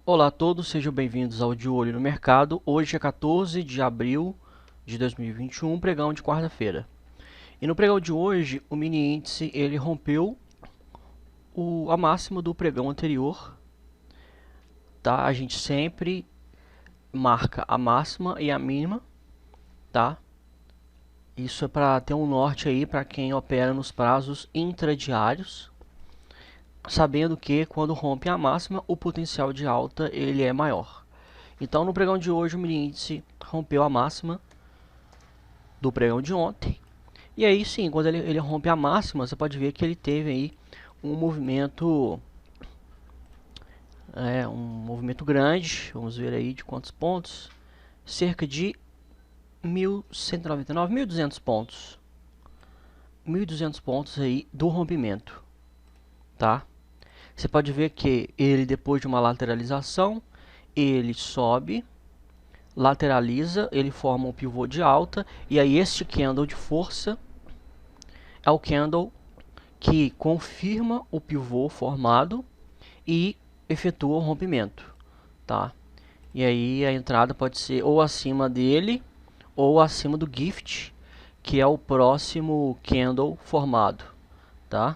Olá a todos, sejam bem-vindos ao De Olho no Mercado. Hoje é 14 de abril de 2021, pregão de quarta-feira. E no pregão de hoje, o mini índice ele rompeu a máxima do pregão anterior. Tá? A gente sempre marca a máxima e a mínima, tá? Isso é para ter um norte aí para quem opera nos prazos intradiários, sabendo que quando rompe a máxima, o potencial de alta ele é maior. Então, no pregão de hoje, o mini índice rompeu a máxima do pregão de ontem. E aí sim, quando ele rompe a máxima, você pode ver que ele teve aí um movimento grande. Vamos ver aí de quantos pontos. Cerca de 1.199, 1.200 pontos. 1.200 pontos aí do rompimento, tá? Você pode ver que ele, depois de uma lateralização, ele sobe, lateraliza, ele forma um pivô de alta, e aí este candle de força é o candle que confirma o pivô formado e efetua o rompimento, tá? E aí a entrada pode ser ou acima dele ou acima do gift, que é o próximo candle formado, tá?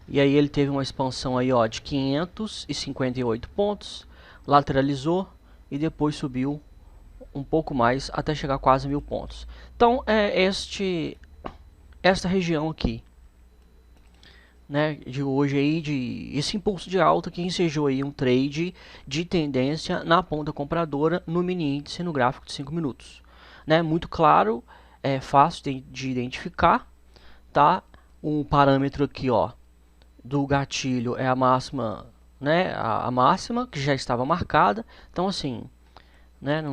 E aí ele teve uma expansão aí, ó, de 558 pontos, lateralizou e depois subiu um pouco mais até chegar a quase 1.000 pontos. Então é esta região aqui, né, de hoje aí, esse impulso de alta que ensejou aí um trade de tendência na ponta compradora no mini índice no gráfico de 5 minutos, né? Muito claro, é fácil de identificar, tá? Um parâmetro aqui, ó, do gatilho é a máxima, né? A máxima que já estava marcada. Então assim, né,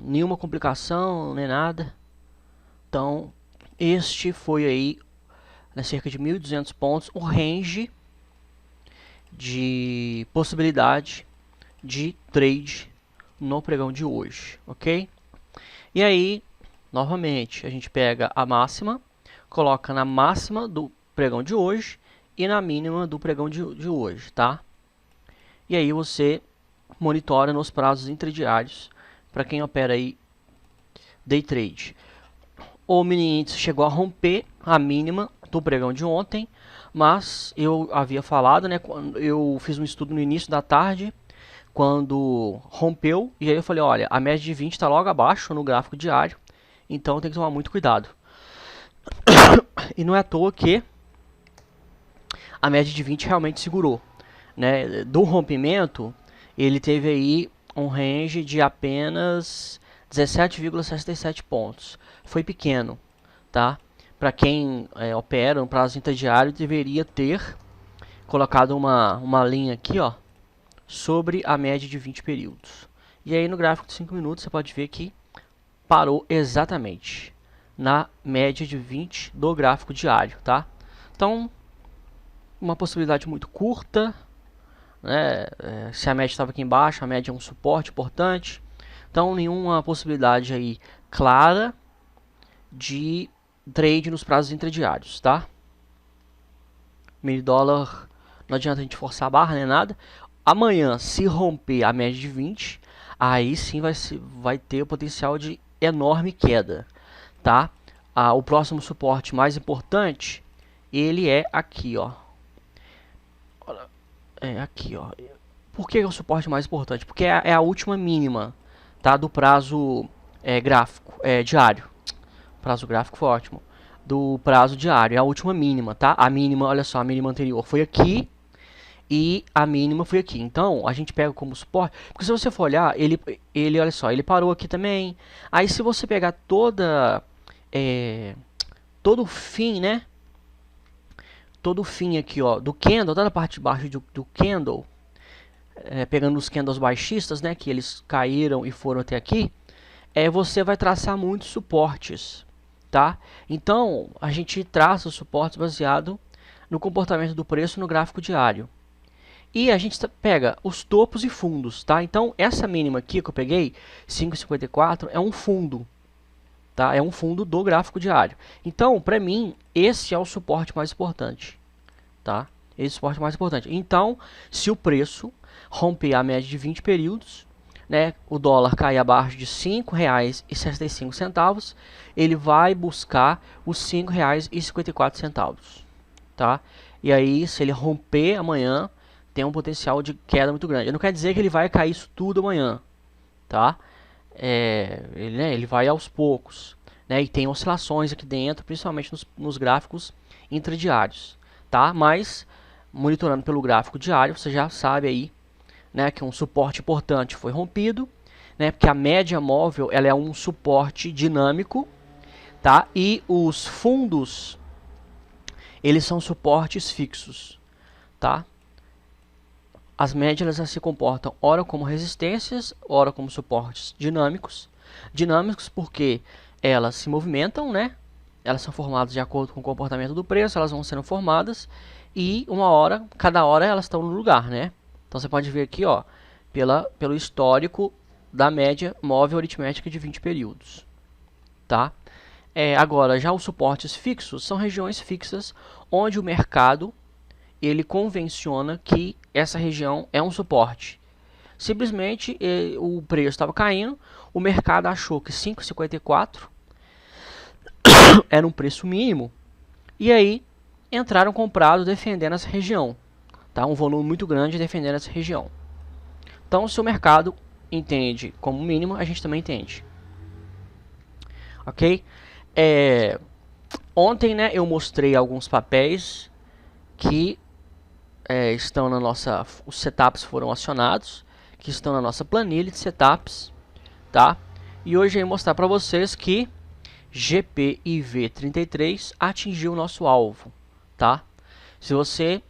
nenhuma complicação, nem nada. Então, este foi aí, né, cerca de 1.200 pontos, o range de possibilidade de trade no pregão de hoje, ok? E aí, novamente, a gente pega a máxima, coloca na máxima do pregão de hoje e na mínima do pregão de hoje, tá? E aí você monitora nos prazos intradiários para quem opera aí day trade. O mini índice chegou a romper a mínima do pregão de ontem, mas eu havia falado, né, eu fiz um estudo no início da tarde, quando rompeu, e aí eu falei, olha, a média de 20 está logo abaixo no gráfico diário, então tem que tomar muito cuidado. E não é à toa que a média de 20 realmente segurou, né? Do rompimento, ele teve aí um range de apenas 17,67 pontos. Foi pequeno, tá? Para quem opera no prazo interdiário, deveria ter colocado uma linha aqui, ó, sobre a média de 20 períodos. E aí no gráfico de 5 minutos você pode ver que parou exatamente na média de 20 do gráfico diário, tá? Então, uma possibilidade muito curta, né? Se a média estava aqui embaixo, a média é um suporte importante. Então, nenhuma possibilidade aí clara de trade nos prazos intradiários, tá? Mini dólar, não adianta a gente forçar a barra nem nada. Amanhã, se romper a média de 20, aí sim vai ter o potencial de enorme queda, tá? O próximo suporte mais importante, ele é aqui, ó. É aqui, ó. Por que é o suporte mais importante? Porque é a última mínima, tá? Do prazo gráfico, diário. Prazo gráfico foi ótimo. Do prazo diário, é a última mínima, tá? A mínima, olha só, a mínima anterior foi aqui e a mínima foi aqui. Então, a gente pega como suporte, porque se você for olhar, ele olha só, ele parou aqui também. Aí se você pegar todo o fim, né? Todo o fim aqui, ó, do candle, toda a parte de baixo do candle, pegando os candles baixistas, né, que eles caíram e foram até aqui, você vai traçar muitos suportes, tá? Então, a gente traça os suportes baseado no comportamento do preço no gráfico diário. E a gente pega os topos e fundos, tá? Então, essa mínima aqui que eu peguei, 5,54, é um fundo, tá? É um fundo do gráfico diário. Então, para mim, esse é o suporte mais importante, tá? Esse é o suporte mais importante. Então, se o preço romper a média de 20 períodos, né, o dólar cair abaixo de R$ 5,65, ele vai buscar os R$ 5,54, tá? E aí, se ele romper amanhã, tem um potencial de queda muito grande. Não quer dizer que ele vai cair isso tudo amanhã, tá? Ele vai aos poucos, né? E tem oscilações aqui dentro, principalmente nos gráficos intradiários, tá? Mas, monitorando pelo gráfico diário, você já sabe aí, né, que um suporte importante foi rompido, né, porque a média móvel ela é um suporte dinâmico, tá? E os fundos, eles são suportes fixos, tá? As médias elas se comportam ora como resistências, ora como suportes dinâmicos. Dinâmicos porque elas se movimentam, né? Elas são formadas de acordo com o comportamento do preço, elas vão sendo formadas e cada hora elas estão no lugar, né? Então você pode ver aqui, ó, pelo histórico da média móvel aritmética de 20 períodos, tá? Agora, já os suportes fixos são regiões fixas onde o mercado ele convenciona que essa região é um suporte. Simplesmente o preço estava caindo, o mercado achou que 5,54 era um preço mínimo e aí entraram comprados defendendo essa região, tá? Um volume muito grande defendendo essa região. Então, se o mercado entende como mínimo, a gente também entende. Ok? Ontem, né, eu mostrei alguns papéis que estão na nossa... Os setups foram acionados, que estão na nossa planilha de setups, tá? E hoje eu vou mostrar para vocês que GPIV33 atingiu o nosso alvo, tá? Se você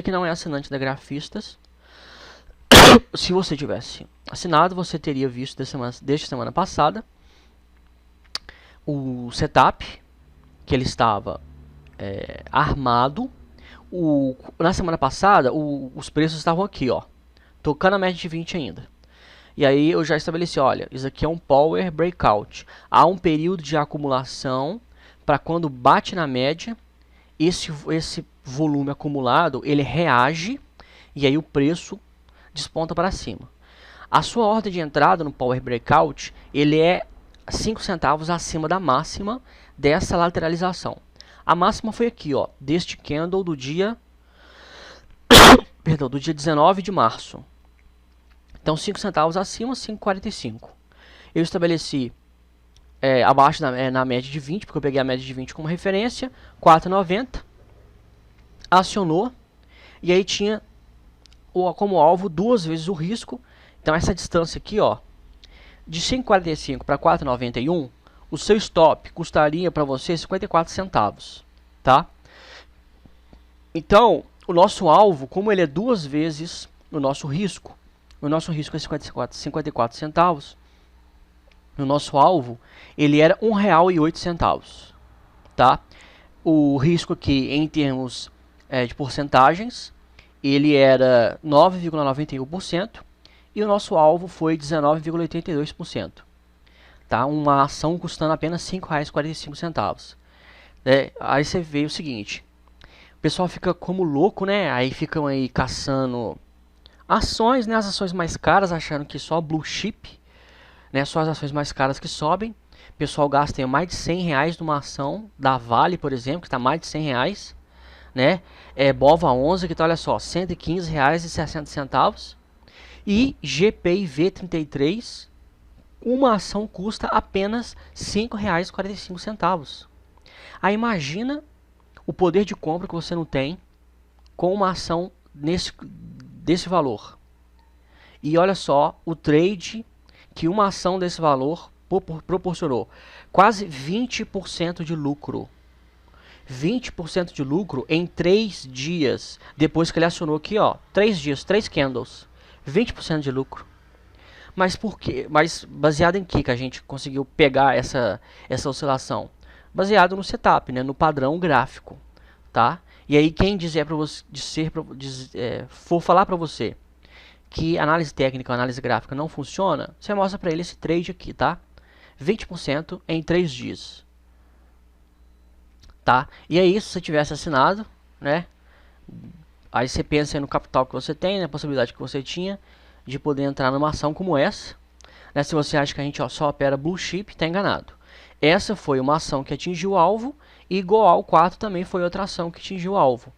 que não é assinante da Grafistas, se você tivesse assinado, você teria visto desde semana passada o setup, que ele estava armado. Na semana passada, os preços estavam aqui, ó, tocando a média de 20 ainda. E aí eu já estabeleci, olha, isso aqui é um Power Breakout. Há um período de acumulação para quando bate na média, esse volume acumulado, ele reage e aí o preço desponta para cima. A sua ordem de entrada no Power Breakout, ele é 5 centavos acima da máxima dessa lateralização. A máxima foi aqui, ó, deste candle do dia do dia 19 de março. Então 5 centavos acima, 5,45. Eu estabeleci abaixo na média de 20, porque eu peguei a média de 20 como referência, 4,90. Acionou e aí tinha como alvo 2 vezes o risco. Então essa distância aqui, ó, de 5,45 para 4,91, o seu stop custaria para você 54 centavos, tá? Então, o nosso alvo, como ele é 2 vezes o nosso risco é 54 centavos, no nosso alvo, ele era R$ 1,08, tá? O risco aqui, em termos de porcentagens, ele era 9,91% e o nosso alvo foi 19,82%. Tá? Uma ação custando apenas R$ 5,45. Aí você vê o seguinte, o pessoal fica como louco, né? Aí ficam aí caçando ações, né? As ações mais caras, achando que só blue chip, né? Só as ações mais caras que sobem. O pessoal gasta mais de R$100 numa ação da Vale, por exemplo, que está mais de R$100, né? Bova 11, que está, olha só, R$ 115,60. E GPIV33, uma ação custa apenas R$ 5,45. Aí imagina o poder de compra que você não tem com uma ação desse valor. E olha só o trade que uma ação desse valor proporcionou. Quase 20% de lucro. 20% de lucro em 3 dias. Depois que ele acionou aqui, ó, 3 dias, 3 candles. 20% de lucro. Mas por quê? Mas baseado em que a gente conseguiu pegar essa oscilação? Baseado no setup, né, no padrão gráfico, tá? E aí quem for falar para você que análise técnica ou análise gráfica não funciona, você mostra para ele esse trade aqui, tá? 20% em 3 dias. Tá? E aí, se você tivesse assinado, né, Aí você pensa aí no capital que você tem, na possibilidade que você tinha de poder entrar numa ação como essa. Né? Se você acha que a gente só opera blue chip, está enganado. Essa foi uma ação que atingiu o alvo e Goal 4 também foi outra ação que atingiu o alvo.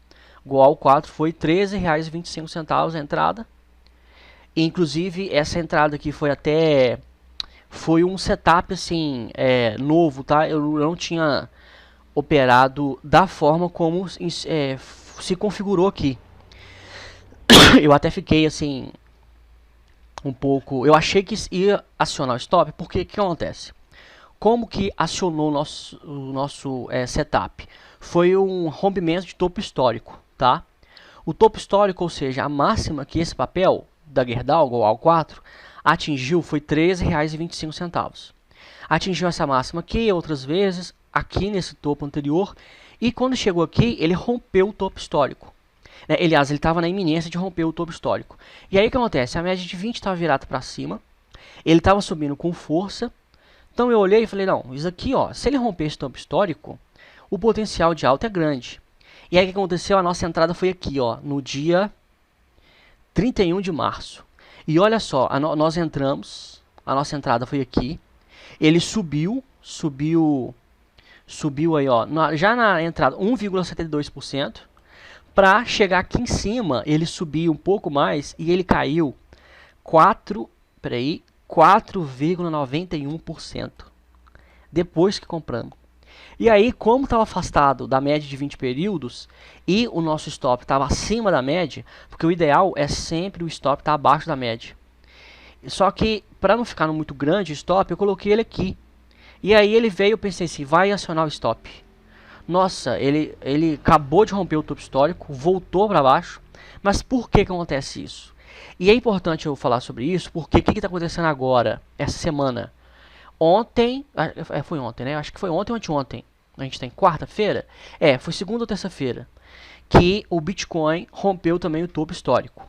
Goal 4 foi R$ 13,25 a entrada. E, inclusive, essa entrada aqui foi um setup assim, novo, tá? Eu não tinha operado da forma como se configurou aqui. Eu até fiquei assim um pouco, eu achei que ia acionar o stop, porque o que acontece? Como que acionou o nosso setup? Foi um rompimento de topo histórico, tá? O topo histórico, ou seja, a máxima que esse papel da Gerdau, Goal 4, atingiu foi R$ 13,25. Atingiu essa máxima aqui, outras vezes, aqui nesse topo anterior, e quando chegou aqui, ele rompeu o topo histórico. Aliás, ele estava na iminência de romper o topo histórico. E aí o que acontece? A média de 20 estava virada para cima, ele estava subindo com força, então eu olhei e falei, não, isso aqui, ó, se ele romper esse topo histórico, o potencial de alta é grande. E aí o que aconteceu? A nossa entrada foi aqui, ó, no dia 31 de março. E olha só, nós entramos, a nossa entrada foi aqui, ele subiu aí, ó, já na entrada 1,72%, para chegar aqui em cima, ele subiu um pouco mais e ele caiu 4,91% depois que compramos. E aí, como estava afastado da média de 20 períodos e o nosso stop estava acima da média, porque o ideal é sempre o stop estar abaixo da média. Só que, para não ficar muito grande o stop, eu coloquei ele aqui. E aí ele veio, eu pensei assim, vai acionar o stop. Nossa, ele acabou de romper o topo histórico, voltou para baixo. Mas por que acontece isso? E é importante eu falar sobre isso, porque o que está acontecendo agora, essa semana? Ontem, foi ontem, né? Acho que foi ontem ou anteontem. A gente tem quarta-feira? Foi segunda ou terça-feira. Que o Bitcoin rompeu também o topo histórico.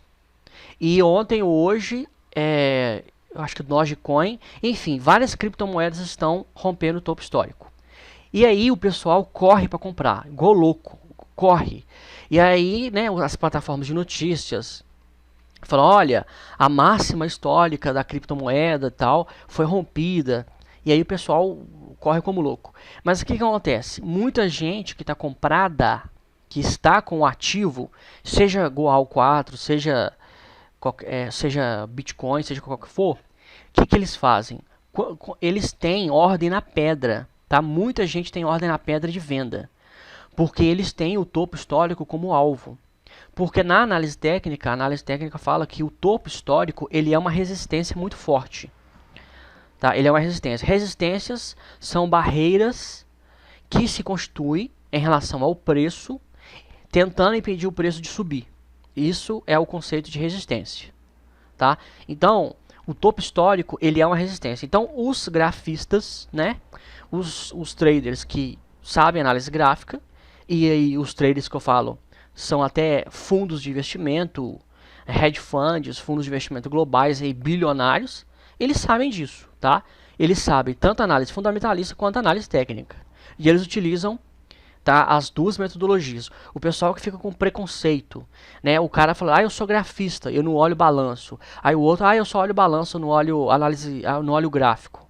E ontem, hoje, eu acho que o Dogecoin, enfim, várias criptomoedas estão rompendo o topo histórico. E aí o pessoal corre para comprar, igual louco, corre. E aí, né, as plataformas de notícias falam, olha, a máxima histórica da criptomoeda e tal foi rompida. E aí o pessoal corre como louco. Mas o que acontece? Muita gente que está comprada, que está com o ativo, seja Goal 4, seja Bitcoin, seja qualquer que for, o que eles fazem? Eles têm ordem na pedra. Tá? Muita gente tem ordem na pedra de venda, porque eles têm o topo histórico como alvo. Porque na análise técnica, a análise técnica fala que o topo histórico ele é uma resistência muito forte. Tá? Ele é uma resistência. Resistências são barreiras que se constituem em relação ao preço, tentando impedir o preço de subir. Isso é o conceito de resistência. Tá? Então, o topo histórico ele é uma resistência. Então, os grafistas, né? Os traders que sabem análise gráfica, e aí os traders que eu falo são até fundos de investimento, hedge funds, fundos de investimento globais e bilionários, eles sabem disso, tá? Eles sabem tanto a análise fundamentalista quanto a análise técnica. E eles utilizam, tá, as duas metodologias. O pessoal que fica com preconceito, né? O cara fala, eu sou grafista, eu não olho balanço. Aí o outro, eu só olho balanço, eu não olho análise, eu não olho gráfico.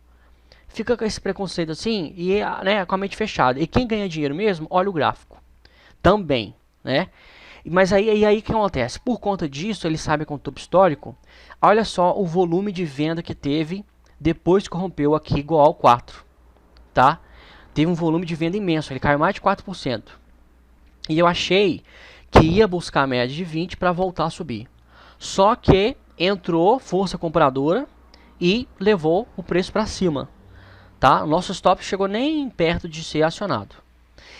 Fica com esse preconceito assim, e né, com a mente fechada. E quem ganha dinheiro mesmo, olha o gráfico. Também, né? Mas aí o que acontece? Por conta disso, eles sabem com o topo histórico, olha só o volume de venda que teve depois que rompeu aqui igual ao 4. Tá? Teve um volume de venda imenso, ele caiu mais de 4%. E eu achei que ia buscar a média de 20 para voltar a subir. Só que entrou força compradora e levou o preço para cima. Tá? O nosso stop chegou nem perto de ser acionado.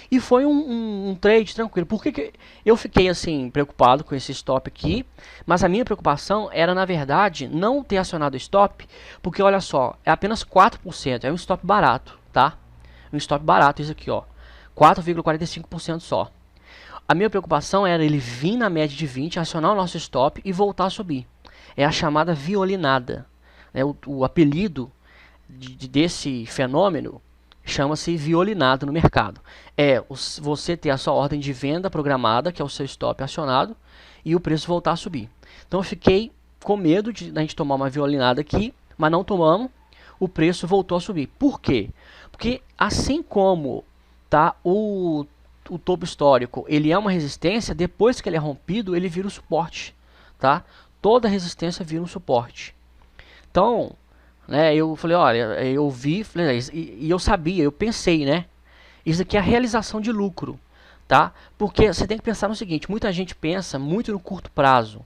E foi um trade tranquilo. Por que eu fiquei assim preocupado com esse stop aqui? Mas a minha preocupação era, na verdade, não ter acionado o stop, porque olha só, é apenas 4%, é um stop barato, tá? Um stop barato isso aqui, ó. 4,45% só. A minha preocupação era ele vir na média de 20, acionar o nosso stop e voltar a subir. É a chamada violinada. O apelido desse fenômeno chama-se violinado no mercado. É você ter a sua ordem de venda programada, que é o seu stop acionado, e o preço voltar a subir. Então eu fiquei com medo de a gente tomar uma violinada aqui, mas não tomamos, o preço voltou a subir. Por quê? Porque assim como tá, o topo histórico ele é uma resistência, depois que ele é rompido, ele vira um suporte. Tá? Toda resistência vira um suporte. Então, né, eu falei, olha, eu vi, falei, e eu sabia, eu pensei, né? Isso aqui é a realização de lucro, tá? Porque você tem que pensar no seguinte, muita gente pensa muito no curto prazo,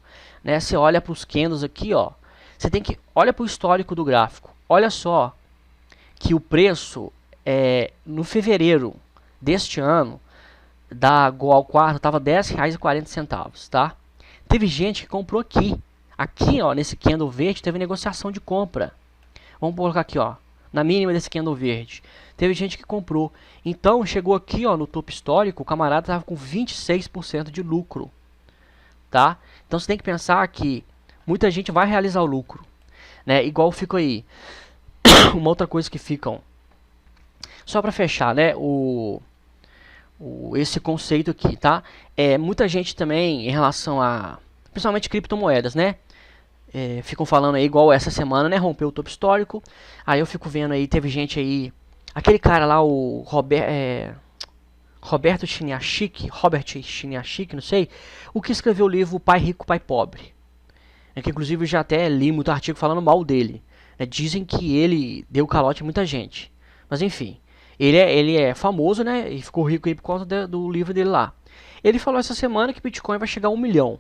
né? Você olha para os candles aqui, ó, você tem que olha para o histórico do gráfico. Olha só que o preço no fevereiro deste ano da Goal Quarto estava R$10,40, tá? Teve gente que comprou aqui. Aqui, ó, nesse candle verde teve negociação de compra. Vamos colocar aqui, ó, na mínima desse candle verde. Teve gente que comprou. Então, chegou aqui, ó, no topo histórico, o camarada estava com 26% de lucro, tá? Então, você tem que pensar que muita gente vai realizar o lucro, né? Igual fica aí. Uma outra coisa que ficam, só para fechar, né, esse conceito aqui, tá? Muita gente também, em relação a, principalmente criptomoedas, né? Ficam falando aí, igual essa semana, né? Rompeu o topo histórico. Aí eu fico vendo aí, teve gente aí, aquele cara lá, o Robert Chiniachik, não sei, o que escreveu o livro Pai Rico, Pai Pobre. Que inclusive eu já até li muito artigo falando mal dele. Dizem que ele deu calote a muita gente. Mas enfim, ele é famoso, né? E ficou rico aí por causa do livro dele lá. Ele falou essa semana que Bitcoin vai chegar a 1 milhão.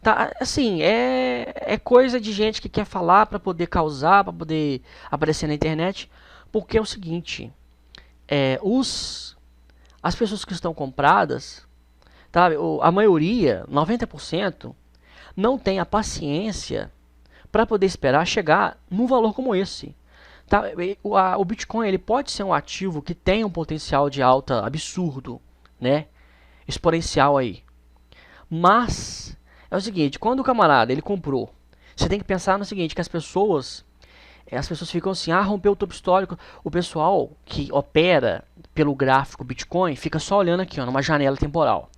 Tá, assim, é coisa de gente que quer falar para poder causar, para poder aparecer na internet. Porque é o seguinte, as pessoas que estão compradas, tá, a maioria, 90%, não tem a paciência para poder esperar chegar num valor como esse. Tá? O Bitcoin ele pode ser um ativo que tem um potencial de alta absurdo, né? Exponencial aí. Mas é o seguinte, quando o camarada ele comprou, você tem que pensar no seguinte, que as pessoas ficam assim, rompeu o topo histórico. O pessoal que opera pelo gráfico Bitcoin fica só olhando aqui, ó, numa janela temporal.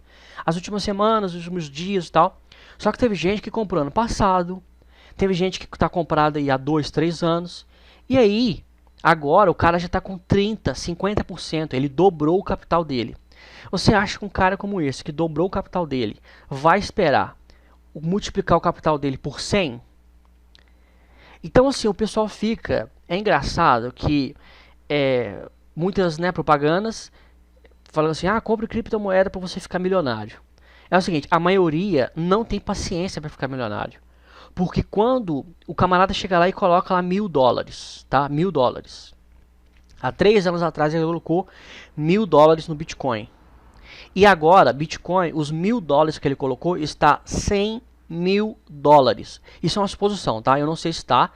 As últimas semanas, os últimos dias e tal. Só que teve gente que comprou ano passado, teve gente que está comprado aí há 2, 3 anos. E aí, agora o cara já está com 30%, 50%. Ele dobrou o capital dele. Você acha que um cara como esse, que dobrou o capital dele, vai esperar multiplicar o capital dele por 100? Então, assim, o pessoal fica... É engraçado que muitas, né, propagandas falando assim, compre criptomoeda para você ficar milionário. É o seguinte, a maioria não tem paciência para ficar milionário. Porque quando o camarada chega lá e coloca lá $1.000, tá? $1.000. Há 3 anos atrás ele colocou $1.000 no Bitcoin. E agora, Bitcoin, os $1.000 que ele colocou está $100.000. Isso é uma suposição, tá? Eu não sei se está.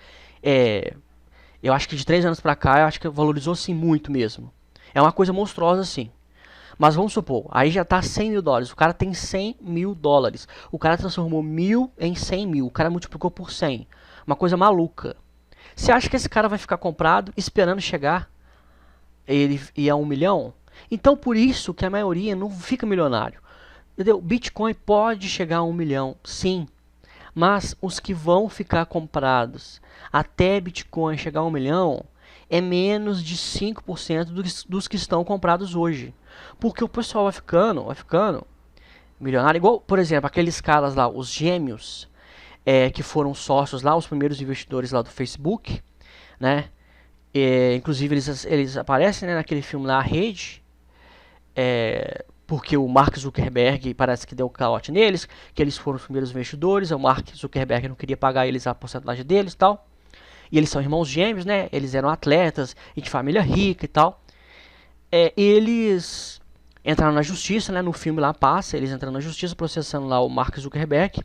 Eu acho que de 3 anos para cá, eu acho que valorizou sim muito mesmo. É uma coisa monstruosa sim. Mas vamos supor, aí já está $100.000. O cara tem $100.000. O cara transformou 1.000 em 100.000. O cara multiplicou por 100. Uma coisa maluca. Você acha que esse cara vai ficar comprado esperando chegar ele ir a 1 milhão? Então por isso que a maioria não fica milionário. Entendeu? Bitcoin pode chegar a 1 milhão, sim. Mas os que vão ficar comprados até Bitcoin chegar a 1 milhão é menos de 5% dos que estão comprados hoje. Porque o pessoal vai ficando milionário. Igual, por exemplo, aqueles caras lá, os gêmeos, que foram sócios lá, os primeiros investidores lá do Facebook, né? Inclusive eles aparecem, né, naquele filme lá, A Rede, porque o Mark Zuckerberg parece que deu calote neles, que eles foram os primeiros investidores, o Mark Zuckerberg não queria pagar eles a porcentagem deles e tal. E eles são irmãos gêmeos, né? Eles eram atletas e de família rica e tal. Eles entraram na justiça, né? No filme lá passa, eles entraram na justiça processando lá o Mark Zuckerberg.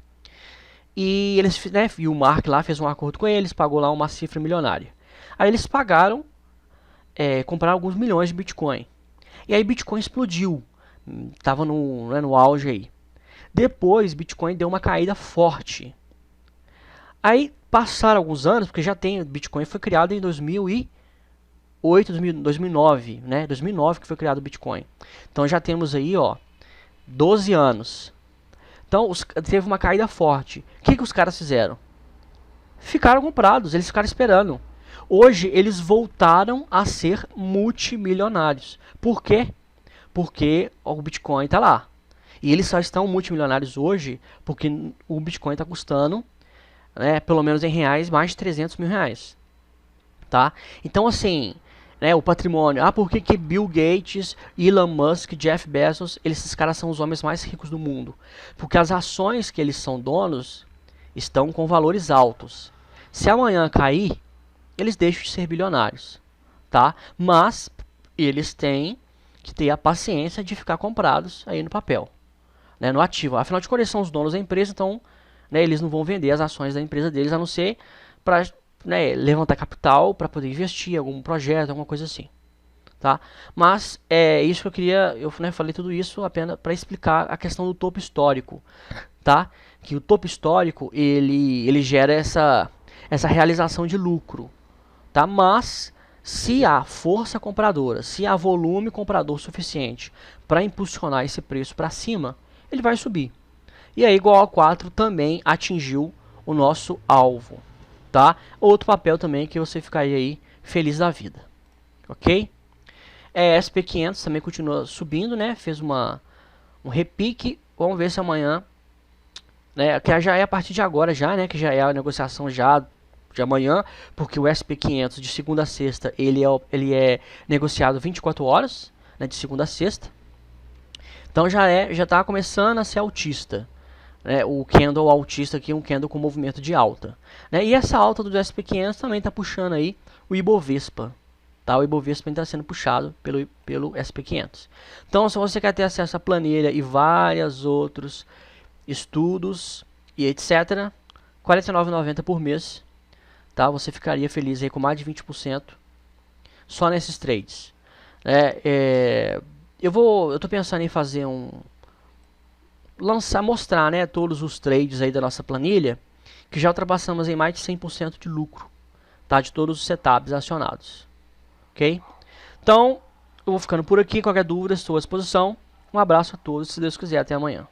E eles, né, e o Mark lá fez um acordo com eles, pagou lá uma cifra milionária. Aí eles pagaram, compraram alguns milhões de Bitcoin. E aí Bitcoin explodiu, tava no auge aí. Depois Bitcoin deu uma caída forte. Aí passaram alguns anos, porque já tem, Bitcoin foi criado em 2000 e 2008, 2009, né? 2009 que foi criado o Bitcoin. Então já temos aí, ó, 12 anos. Então teve uma caída forte. O que os caras fizeram? Ficaram comprados, eles ficaram esperando. Hoje eles voltaram a ser multimilionários. Por quê? Porque o Bitcoin está lá. E eles só estão multimilionários hoje porque o Bitcoin está custando, né, pelo menos em reais, mais de 300 mil reais. Tá? Então, assim, né, o patrimônio. Ah, por que Bill Gates, Elon Musk, Jeff Bezos, esses caras são os homens mais ricos do mundo? Porque as ações que eles são donos estão com valores altos. Se amanhã cair, eles deixam de ser bilionários. Tá? Mas eles têm que ter a paciência de ficar comprados aí no papel, né, no ativo. Afinal de contas, eles são os donos da empresa, então, né, eles não vão vender as ações da empresa deles, a não ser para, né, levantar capital para poder investir em algum projeto, alguma coisa assim. Tá? Mas é isso que eu queria, eu, né, falei tudo isso apenas para explicar a questão do topo histórico, tá? Que o topo histórico ele gera essa realização de lucro, tá? Mas se há força compradora, se há volume comprador suficiente para impulsionar esse preço para cima, ele vai subir. E aí, igual a 4 também atingiu o nosso alvo, tá? Outro papel também que você ficaria aí feliz da vida, ok? SP500 também continua subindo, né? Fez um repique. Vamos ver se amanhã, né? Que já é a partir de agora já, né? Que já é a negociação já de amanhã, porque o SP500 de segunda a sexta ele é negociado 24 horas, né? De segunda a sexta. Então já está começando a ser altista, né? O candle altista aqui é um candle com movimento de alta, né? E essa alta do SP500 também está puxando aí o Ibovespa, tá? O Ibovespa está sendo puxado pelo SP500. Então, se você quer ter acesso à planilha e vários outros estudos e etc, R$ 49,90 por mês, tá? Você ficaria feliz aí com mais de 20% só nesses trades. Eu tô pensando em fazer mostrar, né, todos os trades aí da nossa planilha, que já ultrapassamos em mais de 100% de lucro, tá, de todos os setups acionados, ok? Então, eu vou ficando por aqui, qualquer dúvida estou à disposição, um abraço a todos, se Deus quiser, até amanhã.